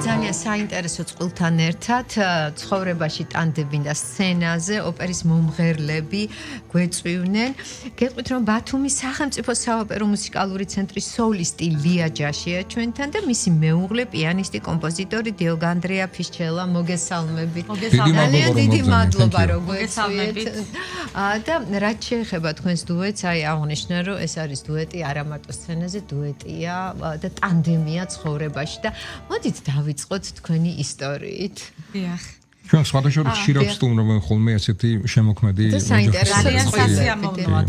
ძალიან საინტერესო წყვილთან ერთად ცხოვრებაში ტანდებინ და სცენაზე ოპერის მომღერლები გვეწვივნენ. გეტყვით რომ ბათუმის სახელმწიფო საოპერო მუსიკალური ცენტრის სოლისტი ლია ჯაშია ჩვენთან და მისი მეუღლე პიანისტი კომპოზიტორი დილგანდრია ფიშჩელა მოგესალმებით. ძალიან დიდი მადლობა რომ გვეწვიეთ. და რაც შეეხება თქვენს დუეტს, აი აღნიშნა რომ ეს არის დუეტი არა მარტო სცენაზე, დუეტია და ტანდემია ცხოვრებაში და მოდით დავიწყოთ თქვენი ისტორიით. დიახ. ჩვენ სხვადასხვა ხშირად სტუმრობენ ხოლმე ასეთი შემოქმედი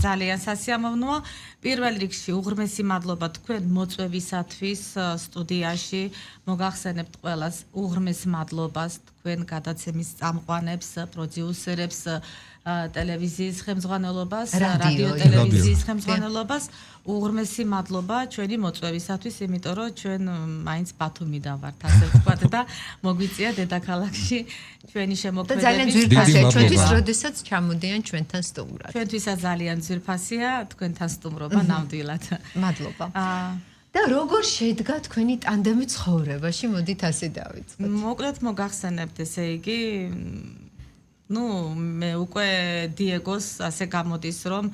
ძალიან სასიამოვნოა. პირველ რიგში უღრმესი მადლობა თქვენ მოწვევისათვის სტუდიაში. მოგახსენებთ ყველას უღრმეს მადლობას თქვენ გადაცემის წამყვანებს, პროდიუსერებს, ტელევიზიის ხელმძღვანელობას, რადიო ტელევიზიის ხელმძღვანელობას. უღრმესი მადლობა ჩვენი მოწვევისათვის, იმიტომ რომ ჩვენ მაინც ბათუმიდან ვართ, ასე ვთქვათ და მოგვიწია დედაქალაქში ჩვენი შემოქმედები. ძალიან ძვირფასია ჩვენთვის, როდესაც ჩამოდიან ჩვენთან სტუმრად. ჩვენთვისაც ძალიან ძვირფასია თქვენთან სტუმრობა ნამდვილად. მადლობა. და როგორ შედგა თქვენი ტანდემი ცხოვრებაში? მოდით ასე დავიწყოთ. მოკლედ მოგახსენებთ, ესე იგი მე უკვე დიეგოს ასე გამოდის რომ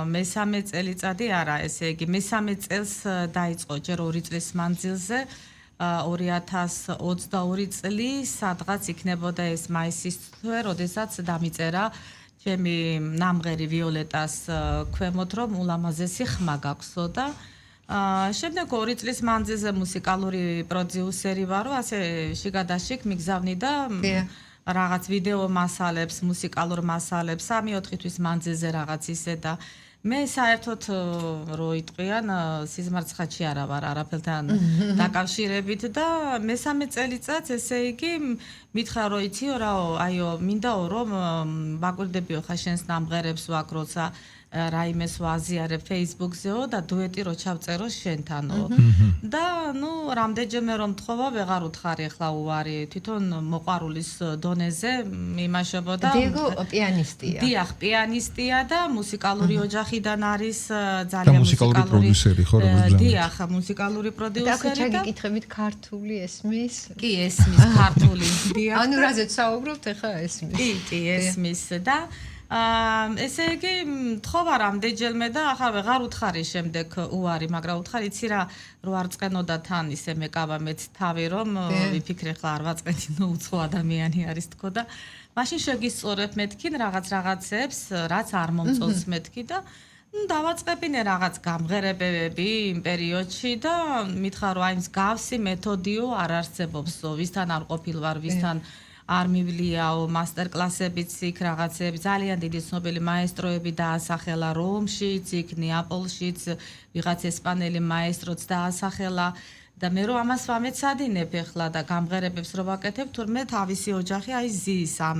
მესამე წელიწადი არა, ესე იგი მესამე წელს დაიწყო ჯერ 2 წლის მანძილზე 2022 წლის სადღაც იქნებოდა ეს მაისის თვე, როდესაც დამიწერა ჩემი ნამღერი ვიოლეტას ქვემოთ რომ ულამაზესი ხმა გაქვსო და შემდეგ 2 წლის მანძილზე მუსიკალური პროდიუსერი ვარო, ასე შიგადაშიგ მიგზავნი და რაღაც ვიდეო მასალებს, მუსიკალურ მასალებს 3-4 თვის მანძილზე რაღაც ისე და მე საერთოდ რო იტყვიან სიზმარცხაჩი არა ვარ არაფერთან დაკავშირებით და მესამე წელიწადს ესე იგი მითხრა რომ იციო რაო აიო მინდაო რომ ვაკვირდებიო ხა შენს ნამღერებს ვაკ როცა რაიმეს ვაზიარებ Facebook-ზეო და დუეტი რო ჩავწერო შენთანო და რამდენჯერმე რომ თხოვა ვეღარ უთხარი ახლა უარი თვითონ მოყვარულის დონეზე იმაშობოდა დიეგო პიანისტია დიახ პიანისტია და მუსიკალური ოჯახიდან არის ძალიან მუსიკალური პროდიუსერი ხო როგორც დიახ მუსიკალური პროდიუსერი და ჩაგიკითხებით ქართული ესმის კი ესმის ქართული დიახ ანუ რაზეც საუბრობთ ახლა ესმის კი ესმის და ესე იგი თხოვა რამდენჯერმე და ახლა ვეღარ უთხარი შემდეგ უარი მაგრამ უთხარი იცი რა რო არ წენოდა თან ისე მეკავა მეც თავი რომ ვიფიქრე ხლა არ ვაწყენდი უცხო ადამიანი არის თქო და მაშინ შეგისწორებ მეთქი რაღაცებს რაც არ მომწონს მეთქი და დავაწყებინე რაღაც გამღერებები იმ პერიოდში და მითხრა რომ აი მსგავსი მეთოდიო არ არსებობს ვისთან არ ყოფილვარ ვისთან არ მივლიაო მასტერკლასებიც იქ რაღაცები ძალიან დიდი ცნობილი მაესტროები დაასახელა რომშიც იქ ნეაპოლშიც ვიღაც ესპანელი მაესტროც დაასახელა და მე რომ ამას ვამეცადინებ ახლა და გამღერებებს რო ვაკეთებ თურმე თავისი ოჯახი აი ზის ამ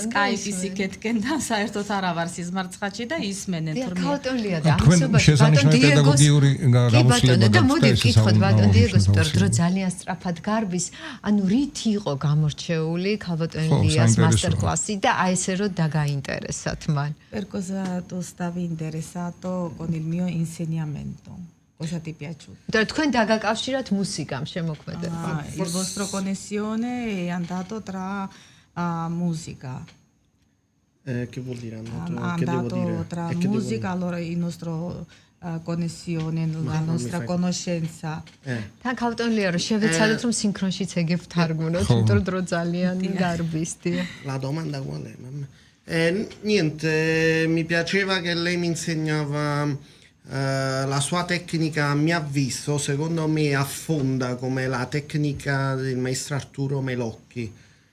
სკაიპის იქეთკენ და საერთოდ არა ვარ სიზმარცხაჩი და ისმენენ თურმე ქაუტონლია და ამასობაში ბატონ პედაგოგიური გამოსვლება და მოდი ვკითხოთ ბატონ დიეგოს დრო ძალიან სწრაფად გარბის ანუ რით იყო გამორჩეული ქაუტონლიას მასტერკლასი და აი ესე რომ დაგაინტერესათ მან perché stavo interessato con il mio insegnamento cosa ti è piaciuto? Da თქვენ დაგაკავშირათ მუსიკამ შემოქმედება. Il vostro connessione è andato tra musica. Che vuol dire andato? Che devo dire? Tra musica, allora il nostro connessione, la nostra conoscenza. თან ქაუტონლია რომ შევეცადოთ რომ სინქრონშიც ეგებ თარგმნოთ, იმიტომ რომ დრო ძალიან გარბისთია. La domanda qual è? Niente, mi piaceva che lei mi insegnava la sua tecnica a mio avviso secondo me affonda come la tecnica del maestro Arturo Melocchi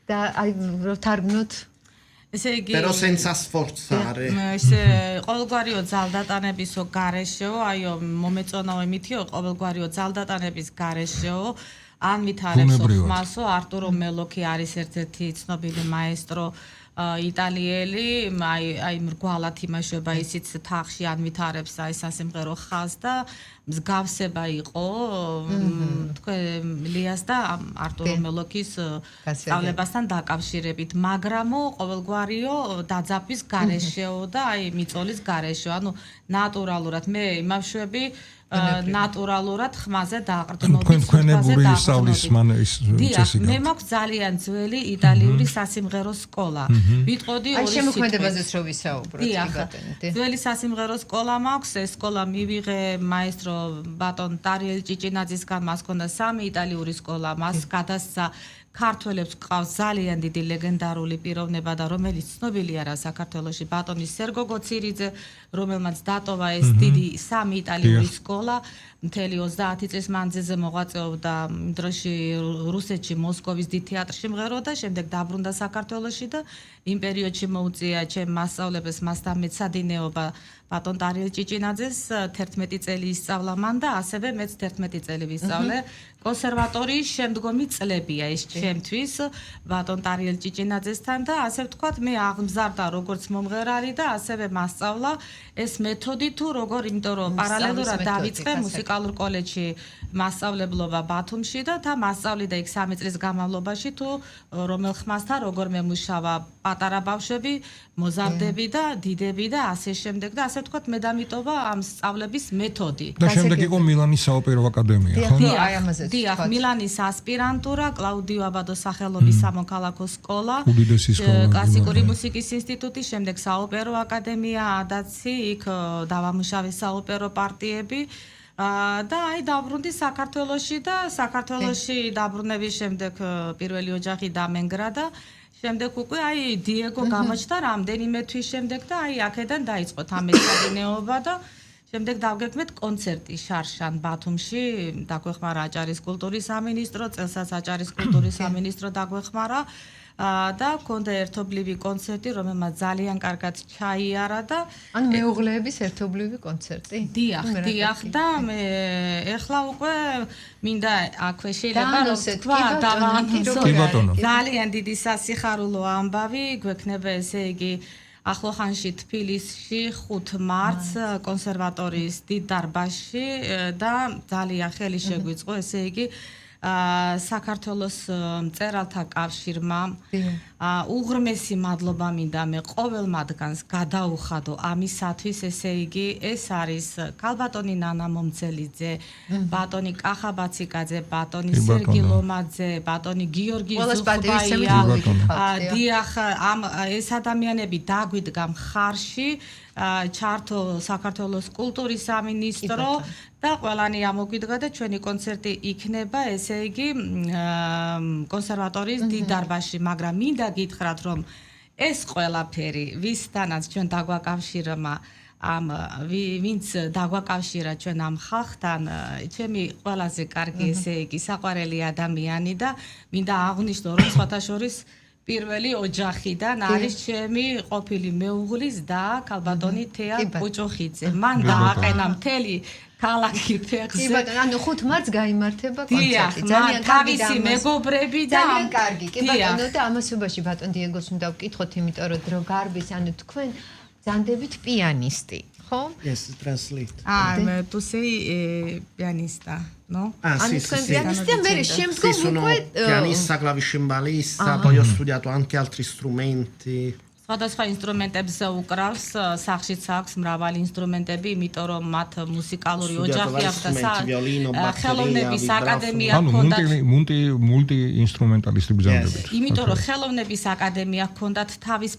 და აი რო თარგმნოთ però senza sforzare ესე ყოველგვარიო ძალდატანებისო გარეშეო აიო მომეწონაო იმითიო ყოველგვარიო ძალდატანების გარეშეო ან ვითარებსო ხმასო არტურო მელოქი არის ერთ-ერთი ცნობილი მაესტრო იტალიელი აი მრგვალად იმაშობა ისიც თახში ან ვითარებს აი სასიმღერო ხაზს და მსგავსება იყო თქვენ ლიას და არტურო მელოქის სწავლებასთან დაკავშირებით მაგრამო ყოველგვარიო დაძაბვის გარეშეო და აი მიწოლის გარეშეო ანუ ნატურალურად მე იმავშვები ნატურალურად ხმაზე დაყრდნობით. თქვენებური სწავლის მან ის წესი. მე მაქვს ძალიან ძველი იტალიური სასიმღერო სკოლა. ვიტყოდი აი შემოქმედებაზეც რო ვისაუბროთ, ძველი სასიმღერო სკოლა მაქვს. ეს სკოლა მივიღე მაესტრო ბატონ ტარიელ ჭიჭინაძისგან, მას ჰქონდა 3 იტალიური სკოლა, მას გადასცა ქართველებს ყავს ძალიან დიდი ლეგენდარული პიროვნება და რომელიც ცნობილი არა საქართველოში ბატონი სერგო გოცირიძე, რომელმაც დატოვა ეს დიდი 3 იტალიური სკოლა. მთელი 30 წლის მანძილზე მოღვაწეობდა იმ დროში რუსეთში მოსკოვის დიდ თეატრში მღეროდა, შემდეგ დაბრუნდა საქართველოში და იმ პერიოდში მოუწია ჩემ მასწავლებლებს მასთან მეცადინეობა ბატონ ტარიელ ჭიჭინაძეს 11 წელი ისწავლა მან და ასევე მეც 11 წელი ვისწავლე. კონსერვატორიის შემდგომი წლებია ეს ჩემთვის ბატონ ტარიელ ჭიჭინაძესთან და ასე ვთქვათ მე აღმზარდა როგორც მომღერალი და ასევე მასწავლა ეს მეთოდი თუ როგორ, იმიტომ რომ პარალელურად დავიწყე მუსიკალურ კოლეჯში მასწავლებლობა ბათუმში და მასწავლიდა იქ 3 წლის განმავლობაში თუ რომელ ხმასთან როგორ მემუშავა პატარა ბავშვები, მოზარდები და დიდები და ასე შემდეგ და ასე ვთქვათ მე დამიტოვა ამ სწავლების მეთოდი. და შემდეგ იყო მილანის საოპერო აკადემია, ხო? დიახ, მილანის ასპირანტურა, კლაუდიო აბადოს სახელობის სამოქალაქო სკოლა, კლასიკური მუსიკის ინსტიტუტი, შემდეგ საოპერო აკადემია, ადაცი, იქ დავამუშავე საოპერო პარტიები. და აი დაბრუნდი საქართველოში და საქართველოში დაბრუნების შემდეგ პირველი ოჯახი დამენგრა და შემდეგ უკვე აი დიეგო გამოჩნდა რამდენიმე თვის შემდეგ და აი აქედან დაიწყო თამეცადინეობა და შემდეგ დავგეგმეთ კონცერტი შარშან ბათუმში, დაგვეხმარა აჭარის კულტურის სამინისტრო, წელსაც აჭარის კულტურის სამინისტრო დაგვეხმარა და გქონდა ერთობლივი კონცერტი, რომელმაც ძალიან კარგად ჩაიარა და ანუ მეუღლეების ერთობლივი კონცერტი. დიახ და მე ეხლა უკვე მინდა აქვე შეიძლება რომ თქვა დავაანონსო. ძალიან დიდი სასიხარულო ამბავი გვექნება ესე იგი ახლო ხანში თბილისში 5 მარტს კონსერვატორიის დიდ დარბაზში და ძალიან ხელი შეგვიწყო ესე იგი საქართველოს მწერალთა კავშირმა უღრმესი მადლობა მინდა მე ყოველ მათგანს გადაუხადო ამისათვის ესე იგი ეს არის ქალბატონი ნანა მომცელიძე, ბატონი კახა ბაციკაძე, ბატონი სერგი ლომაძე, ბატონი გიორგი ზუხბაია. დიახ, ეს ადამიანები დაგვიდგა მხარში ჩართო საქართველოს კულტურის სამინისტრო და ყველანი ამოგვიდგა და ჩვენი კონცერტი იქნება ესე იგი კონსერვატორიის დიდ დარბაზში, მაგრამ მინდა გითხრათ რომ ეს ყველაფერი ვისთანაც ჩვენ დაგვაკავშირმა ამ ვინც დაგვაკავშირა ჩვენ ამ ხალხთან ჩემი ყველაზე კარგი ესე იგი საყვარელი ადამიანი და მინდა აღვნიშნო რომ სხვათა შორის პირველი ოჯახიდან არის ჩემი ყოფილი მეუღლის და ქალბატონი თეა კუჭოხიძე. მან დააყენა მთელი ქალაქი ფეხზე. კი ბატონო, ანუ 5 მარტს გაიმართება კონცერტი. ძალიან თავისი მეგობრები და ძალიან კარგი. კი ბატონო და ამასობაში ბატონ დიეგოს უნდა ვკითხოთ, იმიტომ რომ დრო გარბის, ანუ თქვენ ძანდებით პიანისტი, ხო? Yes, translate. Tu sei pianista, no? Sì, თქვენ sì. პიანისტი და მე შემდგომ Sono უკვე pianista, clavicembalista, poi ho studiato anche altri strumenti. სხვადასხვა ინსტრუმენტებზე უკრავს, სახშიც აქვს მრავალი ინსტრუმენტები, იმიტომ რომ მათ მუსიკალური ოჯახი აქვს და ხელოვნების აკადემია ჰქონდათ. მულტი ინსტრუმენტალისტი ბრძანდებით. იმიტომ რომ ხელოვნების აკადემია ჰქონდათ თავის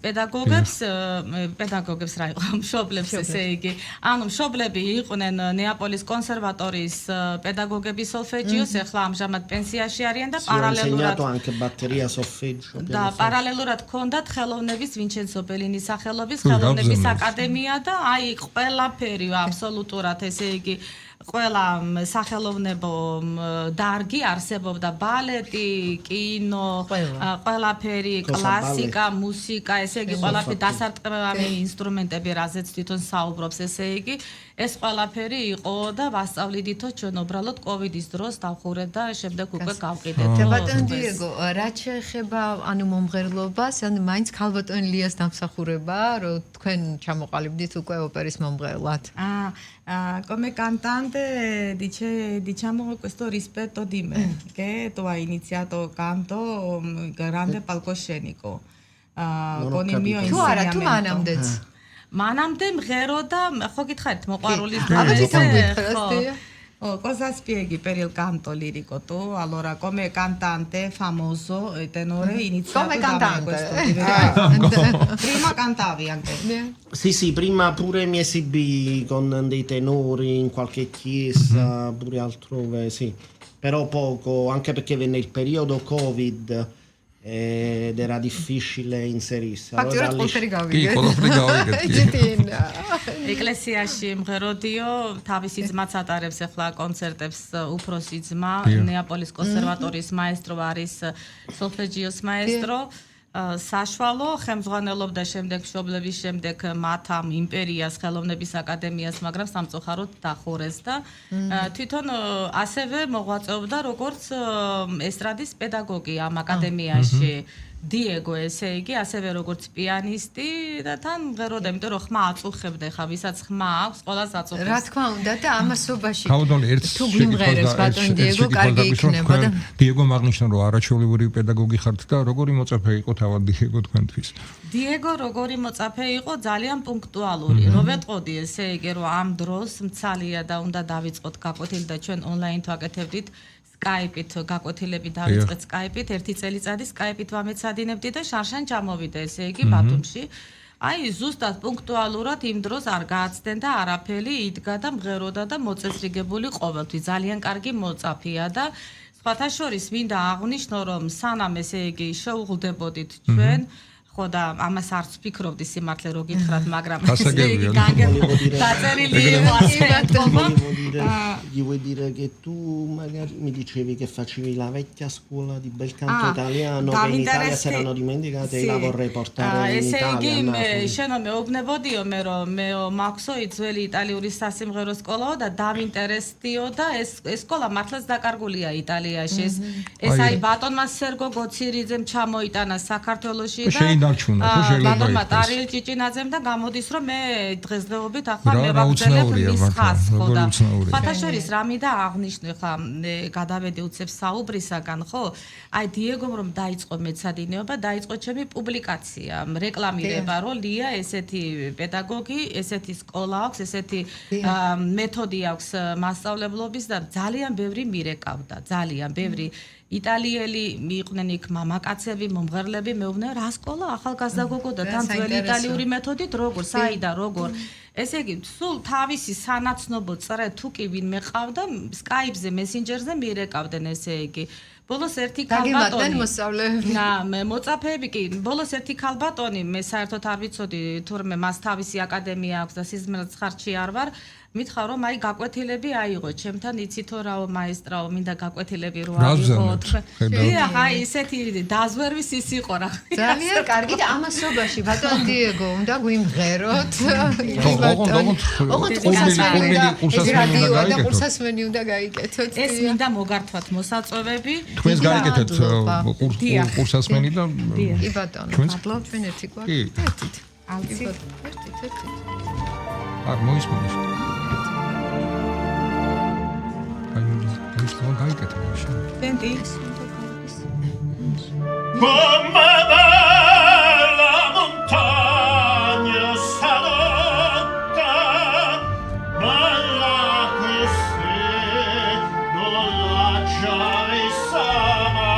პედაგოგებს რა იყო, მშობლებს ესე იგი. ანუ მშობლები იყვნენ ნეაპოლის კონსერვატორიის პედაგოგები სოლფეჯიოს, ეხლა ამჟამად პენსიაში არიან და პარალელურად ჰქონდათ ხელოვნების ვინჩენცო ბელინის სახელობის ხელოვნების აკადემია და აი ყველაფერი აბსოლუტურად ესე იგი ყველა სახელოვნებო დარგი არსებობდა ბალეტი, კინო, ყველაფერი, კლასიკა, მუსიკა, ესე იგი ყველაფერი დასარტყმელი ინსტრუმენტები, რაზეც თვითონ საუბრობს, ესე იგი ეს ყველაფერი იყო და ვასწავლიდითო ჩვენ უბრალოდ კოვიდის დროს დავხურეთ და შემდეგ უკვე გავყიდეთ. ბატონ დიეგო, რაც შეეხება ანუ მომღერლობას, ანუ მაინც ქალბატონ ლიას დამსახურება, რომ თქვენ ჩამოყალიბდით უკვე ოპერის მომღერლად. Come cantante diciamo questo rispetto di me, che tu hai iniziato canto grande palcoscenico con il mio insegnamento. მანამდე მღეროდა, ხო გითხარით, მოყვარულის აბა თვითონ ხო. გითხრას Cosa spieghi per il canto lirico tu? Allora, come cantante famoso e tenore iniziato Come da me cantante. questo diventato. Prima cantavi anche. Sì, prima pure mi esibì con dei tenori in qualche chiesa, pure altrove, sì. Però poco, anche perché venne il periodo Covid ed era difficile inserirsi. ფაქტურად lì- ყველაფერი კი, ყველაფერი გავიგეთ. კი. გავიგეთ. ეკლესიაში მღეროდიო, თავისი ძმაც ატარებს ახლა კონცერტებს, უფროსი ძმა, ნეაპოლის კონსერვატორიის მაესტრო არის, სოლფეჯიოს მაესტრო. საშუალო ხელმძღვანელობდა შემდეგ მშობლების შემდეგ მათ ამ იმპერიას ხელოვნების აკადემიას, მაგრამ სამწუხაროდ დახურეს და თვითონ ასევე მოღვაწეობდა როგორც ესტრადის პედაგოგი ამ აკადემიაში. Diego ესე იგი ასევე როგორც პიანისტი და თან მღეროდა, იმიტომ რომ ხმა აწუხებდა, ხა ვისაც ხმა აქვს, ყველას აწუხებს. რა თქმა უნდა და ამასობაში თავდონ ერთ თუ გვიმღერებს ბატონ დიეგო კარგი იქნება და დიეგო მაგნიშნა რომ არაჩვეულებრივი პედაგოგი ხართ და როგორი მოწაფე იყო თავად დიეგო თქვენთვის? დიეგო როგორი მოწაფე იყო, ძალიან პუნქტუალური. რო ვეტყოდი ესე იგი რომ ამ დროს მცალია და უნდა დავიწყოთ გაკვეთილი და ჩვენ ონლაინ ვაკეთებდით Skype-ით გაკვეთილები დავიწყეთ Skype-ით, ერთი წელიწადი Skype-ით ვამეცადინებდი და შარშან ჩამოვიდა ესე იგი ბათუმში. აი ზუსტად პუნქტუალურად იმ დროს არ გააცდენ და არაფერი იდგა და მღეროდა და მოწესრიგებული ყოველთვის. ძალიან კარგი მოწაფეა და სხვათა შორის მინდა აღვნიშნო რომ სანამ ესე იგი შეუღლდებოდით ჩვენ ხო და ამას არც ვფიქრობდი სიმართლე რო გითხრათ, მაგრამ ესე იგი დაწერილი იყო ასე Gli vuoi dire che tu magari mi dicevi che facevi la vecchia scuola di bel canto italiano che in Italia si erano dimenticate e la vorrei portare in ესე იგი Italia. მე შენო მეუბნებოდიო მე რომ მეო მაქსოი ძველი იტალიური სასიმღერო სკოლაო და დავინტერესდიო და ეს სკოლა მართლაც დაკარგულია იტალიაში. ეს აი ბატონმა სერგო გოცირიძემ ჩამოიტანა საქართველოში და ბატონმა ტარიელ ჭიჭინაძემ და გამოდის რომ მე დღესდღეობით ახლა მევაგრძელებ მის ხაზს ხო და ფათაშორის რამი და აღნიშნე ხა გადავედი უცებ საუბრისაგან ხო აი დიეგომ რომ დაიწყო მეცადინეობა დაიწყო ჩემი პუბლიკაცია რეკლამირება რომ ლია ესეთი პედაგოგი ესეთი სკოლა აქვს ესეთი მეთოდი აქვს მასწავლებლობის და ძალიან ბევრი მირეკავდა ძალიან ბევრი იტალიელი მიყვნენ იქ მამაკაცები, მომღერლები, მეუბნე რა სკოლა ახალგაზრდა გოგო და თან ძველი იტალიური მეთოდით როგორ, საიდან როგორ. ესე იგი, სულ თავისი სანაცნობო წრე თუ კი ვინმე ყავდა, Skype-ზე, Messenger-ზე მირეკავდნენ ესე იგი. ბოლოს ერთი ქალბატონი მოსწავლეები. მე მოწაფეები კი, ბოლოს ერთი ქალბატონი, მე საერთოდ არ ვიცოდი თურმე მას თავისი აკადემია აქვს და სიზმრად ხარჯი არ ვარ. მითხარ რომ აი გაკვეთილები აიღო ჩემთან იცითო რაო მაესტრაო მინდა გაკვეთილები რო აიღო დიახ აი ესეთი დაზვერვის ის იყო რა ძალიან კარგი და ამასობაში ბატონ დიეგო უნდა გვიმღეროთ ყურსასმენი უნდა გაიკეთოთ ეს მინდა მოგართვათ მოსაწვევები თქვენს გაიკეთეთ ყურსასმენი და კი ბატონო მადლობ ჩვენ ერთი გვაქვს ერთი არ მოისმენს non dai che te lascia. Senti. Come bella montagna salotta, bella così, non la già vista mai.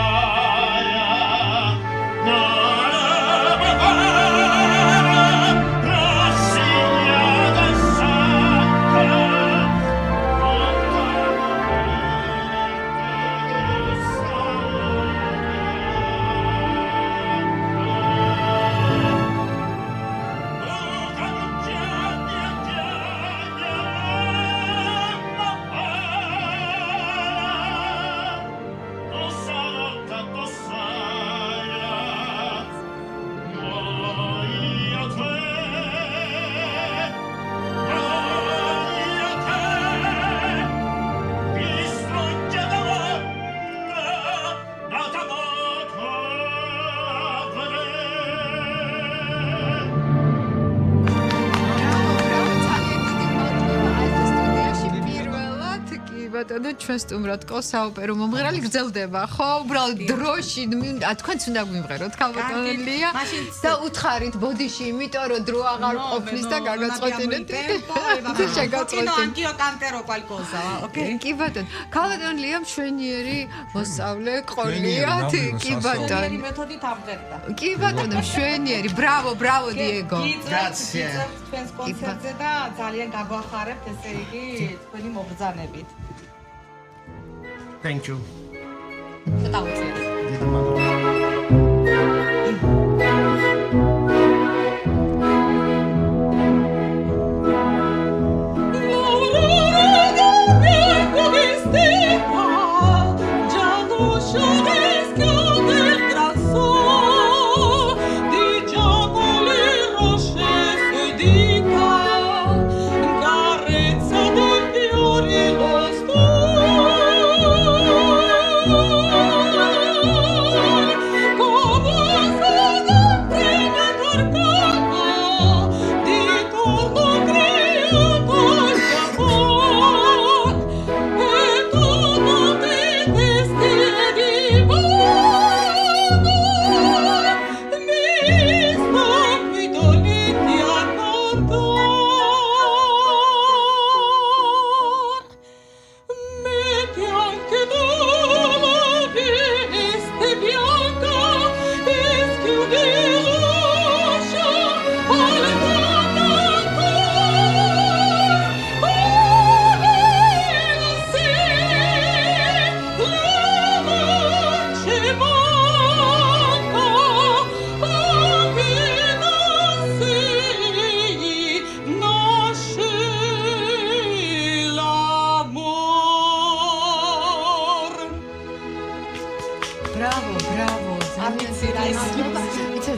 და ჩვენ სტუმრად ყო საოპერო მომღერალი გრძელდება, ხო? უბრალოდ დროში თქვენც უნდა გვიმღეროთ, ქალბატონელია და უთხარით ბოდიში, იმიტომ რომ დრო აღარ ყოფნის და გაგაწყვეტინეთ. Anch'io canterò qualcosa, ok? კი ბატონო, ქალბატონელია მშვენიერი მოსწავლე ყოლია, კი ბატონო. მეთოდით ამღერდა. კი ბატონო, მშვენიერი, ბრავო, დიეგო. Grazie. ჩვენს კონცერტზე და ძალიან გაგვახარებთ, ესე იგი, თქვენი მობრძანებით. Thank you. დავწერთ. დიდი მადლობა.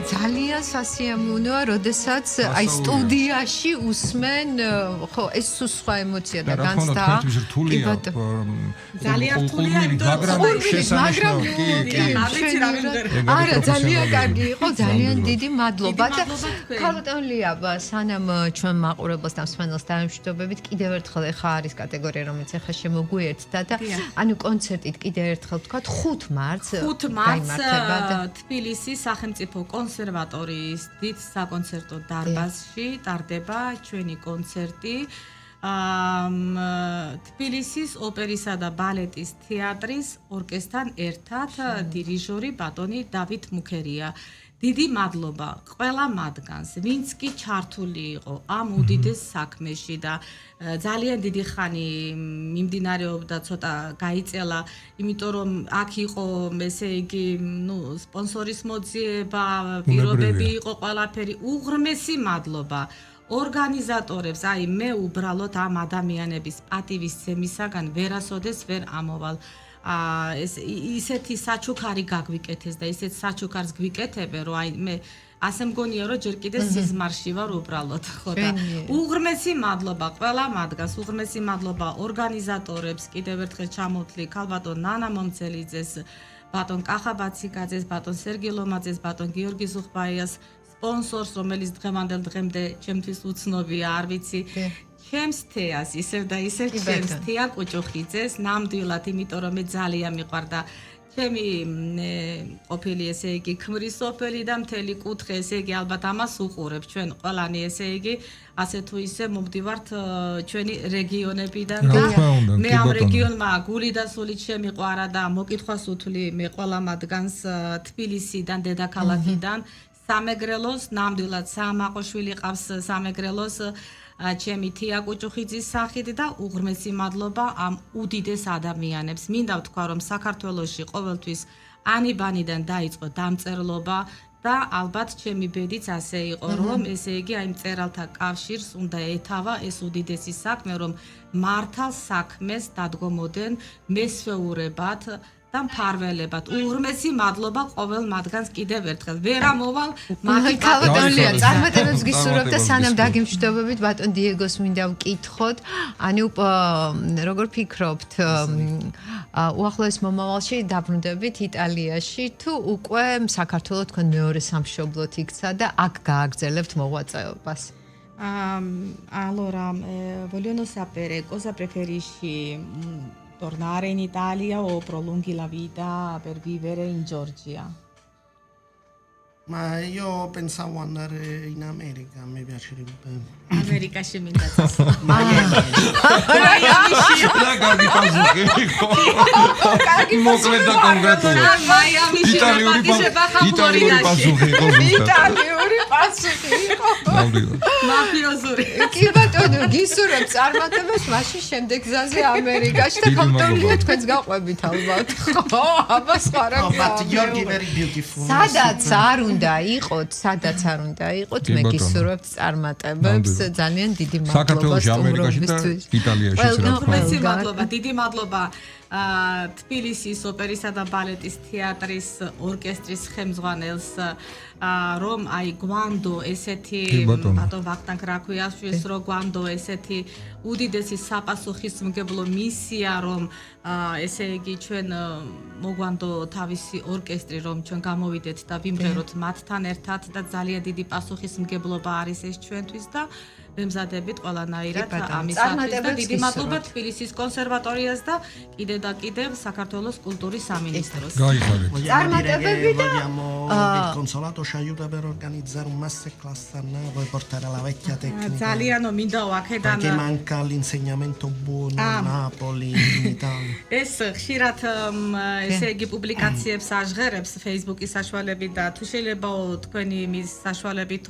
ძალიან სასიამოვნოა, როდესაც აი სტუდიაში უსმენ, ხო, ეს სხვა ემოცია და განცდა. ძალიან რთულია, მაგრამ შესანიშნავი, კი. არა, ძალიან კარგი იყო, ძალიან დიდი მადლობა და ქალბატონელია, სანამ ჩვენ მაყურებელს და მსმენელს დაემშვიდობებით, კიდევ ერთხელ ახლა არის კატეგორია, რომელიც ახლა შემოგვიერთდა და ანუ კონცერტით კიდევ ერთხელ ვთქვათ 5 მარტს გაიმართება თბილისის სახელმწიფო კონსერვატორიის დიდ საკონცერტო დარბაზში ტარდება ჩვენი კონცერტი. თბილისის ოპერისა და ბალეტის თეატრის ორკესტრთან ერთად დირიჟორი ბატონი დავით მუქერია. დიდი მადლობა ყველა მათგანს, ვინც კი ჩართული იყო ამ უდიდეს საქმეში და ძალიან დიდი ხანი მიმდინარეობდა, ცოტა გაიწელა, იმიტომ რომ აქ იყო, ესე იგი, სპონსორის მოძიება, პირობები იყო ყველაფერი. უღრმესი მადლობა ორგანიზატორებს, აი მე უბრალოდ ამ ადამიანების პატივისცემისაგან ვერასოდეს ვერ ამოვალ. ისეთი საჩუქარი გაგვიკეთეს და ისეთ საჩუქარს გვიკეთებენ, რომ აი მე ასე მგონია, რომ ჯერ კიდე სიზმარში ვარ უბრალოდ, ხო და უღრმესი მადლობა ყველა მათგანს, უღრმესი მადლობა ორგანიზატორებს, კიდევ ერთხელ ჩამოვთვლი ქალბატონ ნანა მომცელიძეს, ბატონ კახაბაციკაძეს, ბატონ სერგი ლომაძეს, ბატონ გიორგი ზუხბაიას, სპონსორს, რომელიც დღევანდელ დღემდე ჩემთვის უცნობია, არ ვიცი. ჩემს თეას ისევ და ისევ ჩემს თეა კუჭუხიძეს ნამდვილად, იმიტომ რომ მე ძალიან მიყვარდა ჩემი ყოფილი, ესე იგი, ქმრის სოფელი და მთელი კუთხე, ესე იგი, ალბათ ამას უყურებ ჩვენ ყველანი, ესე იგი, ასე თუ ისე მომდივართ ჩვენი რეგიონებიდან და მე ამ რეგიონმა გული და სულით შემიყვარა და მოკითხვას უთვლი მე ყველა მათგანს თბილისიდან, დედაქალაქიდან, სამეგრელოს, ნამდვილად საამაყოშვილი ყავს სამეგრელოს ჩემი თია კუჭუხიძის სახით და უღრმესი მადლობა ამ უდიდეს ადამიანებს. მინდა ვთქვა, რომ საქართველოში ყოველთვის ანიბანიდან დაიწყო დამწერლობა და ალბათ ჩემი ბედიც ასე იყო, რომ ესე იგი აი მწერალთა კავშირს უნდა ეთავა ეს უდიდესი საქმე, რომ მართალ საქმეს დადგომოდნენ მესვეურებად და მფარველებად. უღრმესი მადლობა ყოველ მათგანს კიდევ ერთხელ. ვერ ამოვალ მათი ქალბატონელია, წარმატებებს გისურვებ და სანამ დაგიმშვიდობებით ბატონ დიეგოს მინდა ვკითხოთ, ანუ როგორ ფიქრობთ, უახლოეს მომავალში დაბრუნდებით იტალიაში თუ უკვე საქართველოს თქვენ მეორე სამშობლოთ იქცა და აქ გააგრძელებთ მოღვაწეობას? Allora, vogliono sapere cosa preferisci tornare in Italia o prolunghi la vita per vivere in Georgia? Ma io pensavo andare in America, mi piacerebbe. ამერიკაში მინდა წასვლა. და კარგი პასუხი იყო. მოკლედ და კონკრეტულად. მაიამიში ვაპატიჟება იტალიური ფლორიდაში. პასუხი იყო ზუსტად. იტალიური პასუხი იყო. ნამდვილად. მაფიოზური. კი ბატონო, გისურვებ წარმატებას მაშინ შემდეგ გზაზე ამერიკაში და გამტოლია თქვენს გაყვებით ალბათ. ხო, აბა სხვა რა Oh, but გზაა. Georgi very beautiful. სადაც არ უნდა იყოთ, სადაც არ უნდა იყოთ, კი, მე ბატონო. გისურვებთ წარმატებებს, ძალიან დიდი მადლობა საქართველოში, ამერიკაში და სტუმრობისთვის. იტალიაშიც რა თქმა უნდა. უღმესი მადლობა, დიდი მადლობა თბილისის ოპერისა და ბალეტის თეატრის ორკესტრის ხელმძღვანელს რომ აი გვანდო ესეთი კი, ბატონო. ბატონ ვახტანგ რაქვიაშვილს რო გვანდო ესეთი უდიდესი საპასუხისმგებლო მისია რომ ესე იგი ჩვენ მოგვანდო თავისი ორკესტრი რომ ჩვენ გამოვიდეთ და ვიმღეროთ მათთან ერთად და ძალიან დიდი პასუხისმგებლობა არის ეს ჩვენთვის და ვემზადებით ყველანაირად კი, ბატონო. ამისათვის და წარმატებებს დიდი მადლობა გისურვებთ. თბილისის კონსერვატორიას და კიდევ და კიდევ საქართველოს კულტურის სამინისტროს. გაიხარეთ. Vogliamo dire che Armatevi da- vogliamo il consolato ci aiuta per organizzare un masterclass a Napoli, portare la vecchia tecnica. ძალიან მინდა აქედან Perché manca l'insegnamento buono a Napoli, in Italia. ეს ხშირად ესე იგი პუბლიკაციებს აჟღერებს Facebook-ის საშუალებით და თუ შეიძლება თქვენი მის საშუალებით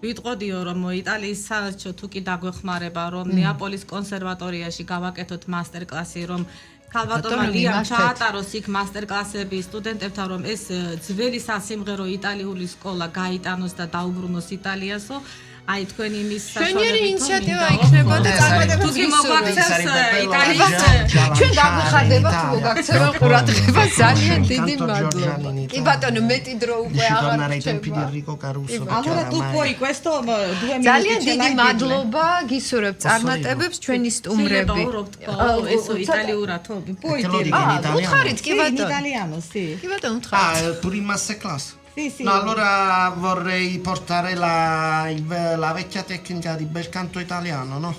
ვიტყოდიო რომ იტალიის საელჩო თუ კი დაგვეხმარება რომ ნეაპოლის კონსერვატორიაში გავაკეთოთ მასტერკლასი რომ ქალბატონმა ბატონო, ლიამ მიმართეთ. ჩაატაროს იქ მასტერკლასები სტუდენტებთან რომ ეს ძველი სასიმღერო იტალიური სკოლა გაიტანოს და დაუბრუნოს იტალიასო აი თქვენი მის ჩვენიერი საშუალებით ინიციატივა იქნებოდა წარმატებებს თუ კი გისურვებთ. მოგვაქცევს Italia. ჩვენ დაგვიხარდებათ მოგაქცევა ყურადღება ძალიან დიდი Canto მადლობა. Giorgiani in კი Italia. ბატონო, მეტი დრო უკვე Dici აღარ tornare ai tempi di რჩება. Enrico Caruso. perché Allora tu oramai- puoi questo 2 minuti ძალიან ce დიდი l'hai მადლობა, გისურვებთ წარმატებებს ჩვენი სტუმრები. eso italiurato puoi Te lo dico in italiano. უთხარით კი in ბატონო. italiano sì კი ბატონო, უთხარით. Ah, pure in masterclass? Sì, sì. No, allora vorrei portare la vecchia tecnica di bel canto italiano, no?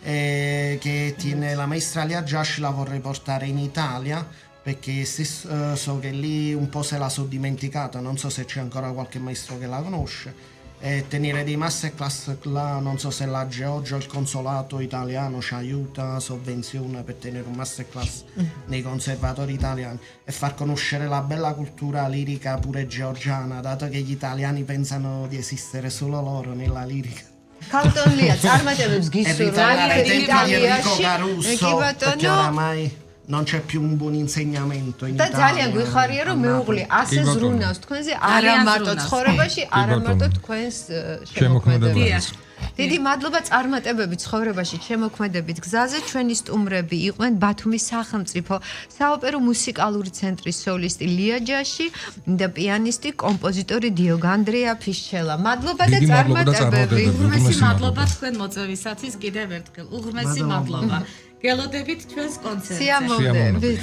Che tiene la maestra Lia Giasci, la vorrei portare in Italia perché so che lì un po' se la so dimenticata, non so se c'è ancora qualche maestro che la conosce. E tenere dei masterclass là, non so se la Georgia o il consolato italiano ci aiuta, sovvenziona per tenere un masterclass nei conservatori italiani e far conoscere la bella cultura lirica pure georgiana, dato che gli italiani pensano di esistere solo loro nella lirica. ქალბატონია წარმატებებს E ritornare ai tempi di Enrico იტალიაში. კი Caruso, perché ბატონო. oramai non c'è più un buon insegnamento in და ძალიან Italia. გვიხარია რომ a მეუღლე Napoli. ასე კი, ბატონო. ზრუნავს თქვენზე არა ძალიან მარტო ზრუნავს. ცხოვრებაში, არა ბატონო. მარტო თქვენს შემოქმედებაში. შემოქმედებაში. დიდი მადლობა წარმატებებით ცხოვრებაში, შემოქმედებით გზაზე. ჩვენი სტუმრები იყვნენ ბათუმის სახელმწიფო საოპერო მუსიკალური ცენტრის სოლისტი ლია ჯაში და პიანისტი, კომპოზიტორი დიოგანდრია ფიშჩელა. მადლობა და დიდი მადლობა და წარმატებები. წარმატებები. უღრმესი უღრმესი მადლობა მადლობა. თქვენ მოწვევისათვის კიდევ ერთხელ უღრმესი მადლობა. მადლობა გელოდებით ჩვენს კონცერტზე სიამოვნებით.